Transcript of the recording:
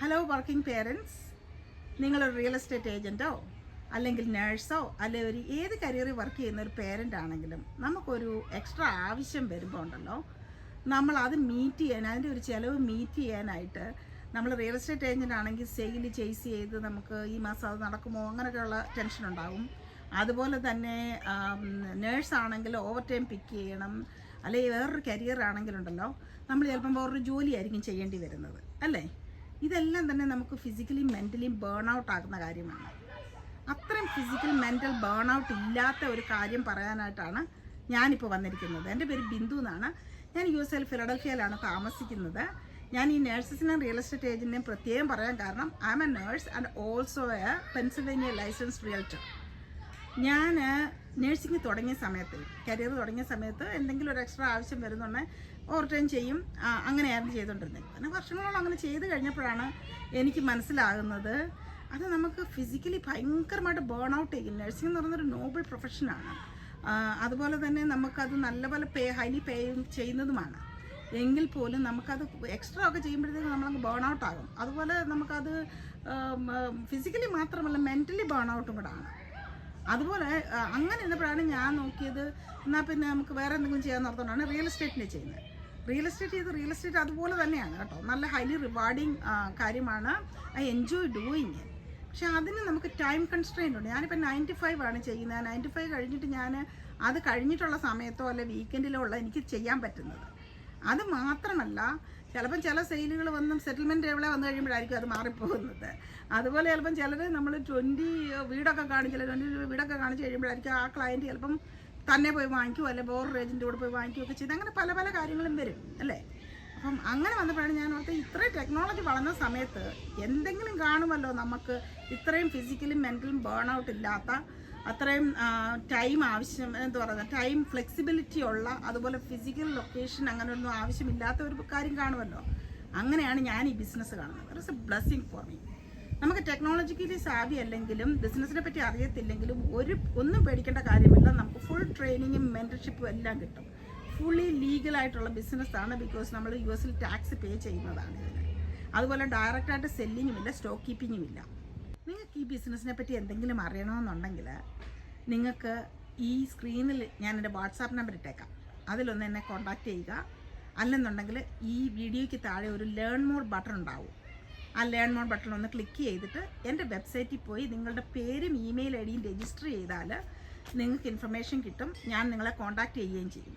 Hello working parents, നിങ്ങളൊരു real estate ഏജൻറ്റോ അല്ലെങ്കിൽ നേഴ്സോ അല്ലെങ്കിൽ ഒരു ഏത് കരിയറിൽ വർക്ക് ചെയ്യുന്ന ഒരു പേരൻ്റ് ആണെങ്കിലും നമുക്കൊരു എക്സ്ട്രാ ആവശ്യം വരുമ്പോൾ ഉണ്ടല്ലോ, നമ്മൾ അത് മീറ്റ് ചെയ്യാൻ, അതിൻ്റെ ഒരു ചിലവ് മീറ്റ് ചെയ്യാനായിട്ട് നമ്മൾ റിയൽ എസ്റ്റേറ്റ് ഏജൻ്റ് ആണെങ്കിൽ സെയിൽ ചേസ് ചെയ്ത് നമുക്ക് ഈ മാസം അത് നടക്കുമോ അങ്ങനെയൊക്കെയുള്ള ടെൻഷൻ ഉണ്ടാകും. അതുപോലെ തന്നെ നേഴ്സ് ആണെങ്കിൽ ഓവർ ടൈം പിക്ക് ചെയ്യണം, അല്ലെങ്കിൽ വേറൊരു കരിയർ ആണെങ്കിലുണ്ടല്ലോ നമ്മൾ ചിലപ്പം വേറൊരു ജോലിയായിരിക്കും ചെയ്യേണ്ടി വരുന്നത് അല്ലേ. ഇതെല്ലാം തന്നെ നമുക്ക് ഫിസിക്കലി മെൻ്റലി ബേൺ ഔട്ട് ആകുന്ന കാര്യമാണ്. അത്രയും ഫിസിക്കൽ മെൻ്റൽ ബേൺ ഔട്ട് ഇല്ലാത്ത ഒരു കാര്യം പറയാനായിട്ടാണ് ഞാനിപ്പോൾ വന്നിരിക്കുന്നത്. എൻ്റെ പേര് ബിന്ദു എന്നാണ്. ഞാൻ US ഫിലഡൽഫിയയിലാണ് താമസിക്കുന്നത്. ഞാൻ ഈ നേഴ്സസിനെയും റിയൽ എസ്റ്റേറ്റ് ഏജൻറ്റിനെയും പ്രത്യേകം പറയാൻ കാരണം I am a nurse and also a Pennsylvania licensed realtor. ഞാൻ നേഴ്സിംഗ് തുടങ്ങിയ സമയത്ത്, കരിയർ തുടങ്ങിയ സമയത്ത് എന്തെങ്കിലും ഒരു എക്സ്ട്രാ ആവശ്യം വരുന്നുണ്ടെങ്കിൽ ഓവർ ടൈം ചെയ്യും. അങ്ങനെയായിരുന്നു ചെയ്തുകൊണ്ടിരുന്നത്. പിന്നെ വർഷങ്ങളോളം അങ്ങനെ ചെയ്ത് കഴിഞ്ഞപ്പോഴാണ് എനിക്ക് മനസ്സിലാകുന്നത് അത് നമുക്ക് ഫിസിക്കലി ഭയങ്കരമായിട്ട് ബേൺ ഔട്ട് ചെയ്യും. നഴ്സിംഗ് എന്ന് പറയുന്നൊരു നോബിൾ പ്രൊഫഷനാണ്. അതുപോലെ തന്നെ നമുക്കത് നല്ലപോലെ ഹൈലി പേ ചെയ്യുന്നതുമാണ്. എങ്കിൽ പോലും നമുക്കത് എക്സ്ട്രാ ഒക്കെ ചെയ്യുമ്പോഴത്തേക്ക് നമ്മളങ്ങ് ബേൺ ഔട്ട് ആകും. അതുപോലെ നമുക്കത് ഫിസിക്കലി മാത്രമല്ല മെൻ്റലി ബേൺ ഔട്ടും കൂടെ ആണ്. അതുപോലെ അങ്ങനെ ഇരുന്നപ്പോഴാണ് ഞാൻ നോക്കിയത്, എന്നാൽ പിന്നെ നമുക്ക് വേറെ എന്തെങ്കിലും ചെയ്യാൻ ഓർത്തുകൊണ്ടാണ് റിയൽ എസ്റ്റേറ്റിനെ ചെയ്യുന്നത്. റിയൽ എസ്റ്റേറ്റ് അതുപോലെ തന്നെയാണ് കേട്ടോ. നല്ല ഹൈലി റിവാർഡിങ് കാര്യമാണ്. I enjoy doing it. പക്ഷേ അതിന് നമുക്ക് ടൈം കൺസ്ട്രെയിൻ്റ് ഉണ്ട്. ഞാനിപ്പോൾ 9 to 5 ആണ് ചെയ്യുന്നത്. 9 to 5 കഴിഞ്ഞിട്ട് ഞാൻ അത് കഴിഞ്ഞിട്ടുള്ള സമയത്തോ അല്ലെ വീക്കെൻഡിലോ ഉള്ള എനിക്ക് ചെയ്യാൻ പറ്റുന്നത്. അത് മാത്രമല്ല, ചിലപ്പം ചില സെയിലുകൾ വന്നും സെറ്റിൽമെൻറ്റ് എവിടെ വന്നു കഴിയുമ്പോഴായിരിക്കും അത് മാറിപ്പോകുന്നത്. അതുപോലെ ചിലപ്പം ചിലർ നമ്മൾ 20 വീടൊക്കെ വീടൊക്കെ കാണിച്ച് കഴിയുമ്പോഴായിരിക്കും ആ ക്ലയൻറ്റ് ചിലപ്പം തന്നെ പോയി വാങ്ങിക്കുമോ അല്ലെ വേറൊരു ഏജൻറ്റ് കൂടെ പോയി വാങ്ങിക്കുകയൊക്കെ ചെയ്ത് അങ്ങനെ പല പല കാര്യങ്ങളും വരും അല്ലേ. അപ്പം അങ്ങനെ വന്നപ്പോഴാണ് ഞാൻ ഓർത്ത് ഇത്രയും ടെക്നോളജി വളർന്ന സമയത്ത് എന്തെങ്കിലും കാണുമല്ലോ നമുക്ക് ഇത്രയും ഫിസിക്കലും മെൻ്റലും ബേൺ ഔട്ട് ഇല്ലാത്ത, അത്രയും ടൈം ആവശ്യം, എന്താ പറയുക, ടൈം ഫ്ലെക്സിബിലിറ്റി ഉള്ള, അതുപോലെ ഫിസിക്കൽ ലൊക്കേഷൻ അങ്ങനെയൊന്നും ആവശ്യമില്ലാത്ത ഒരു കാര്യം കാണുമല്ലോ. അങ്ങനെയാണ് ഞാൻ ഈ ബിസിനസ് കാണുന്നത്. It's A blessing for me. നമുക്ക് ടെക്നോളജിക്കലി സാവി അല്ലെങ്കിലും ബിസിനസ്സിനെ പറ്റി അറിയത്തില്ലെങ്കിലും ഒന്നും പേടിക്കേണ്ട കാര്യമില്ല. നമുക്ക് ഫുൾ ട്രെയിനിങ്ങും മെൻറ്റർഷിപ്പും എല്ലാം കിട്ടും. ഫുള്ളി ലീഗലായിട്ടുള്ള ബിസിനസ്സാണ്. ബിക്കോസ് നമ്മൾ US ടാക്സ് പേ ചെയ്യുന്നതാണ് ഇതിന്. അതുപോലെ ഡയറക്റ്റായിട്ട് സെല്ലിങ്ങും ഇല്ല, സ്റ്റോക്ക് കീപ്പിങ്ങും ഇല്ല. നിങ്ങൾക്ക് ഈ ബിസിനസ്സിനെ പറ്റി എന്തെങ്കിലും അറിയണമെന്നുണ്ടെങ്കിൽ നിങ്ങൾക്ക് ഈ സ്ക്രീനിൽ ഞാൻ എൻ്റെ വാട്സാപ്പ് നമ്പർ ഇട്ടേക്കാം. അതിലൊന്ന് എന്നെ കോൺടാക്റ്റ് ചെയ്യുക. അല്ലെന്നുണ്ടെങ്കിൽ ഈ വീഡിയോയ്ക്ക് താഴെ ഒരു ലേൺ മോർ ബട്ടൺ ഉണ്ടാവും. ആ ലേൺ മോർ ബട്ടൺ ഒന്ന് ക്ലിക്ക് ചെയ്തിട്ട് എൻ്റെ വെബ്സൈറ്റിൽ പോയി നിങ്ങളുടെ പേരും ഇമെയിൽ ID യും രജിസ്റ്റർ ചെയ്താൽ നിങ്ങൾക്ക് ഇൻഫർമേഷൻ കിട്ടും. ഞാൻ നിങ്ങളെ കോൺടാക്റ്റ് ചെയ്യുകയും ചെയ്യും.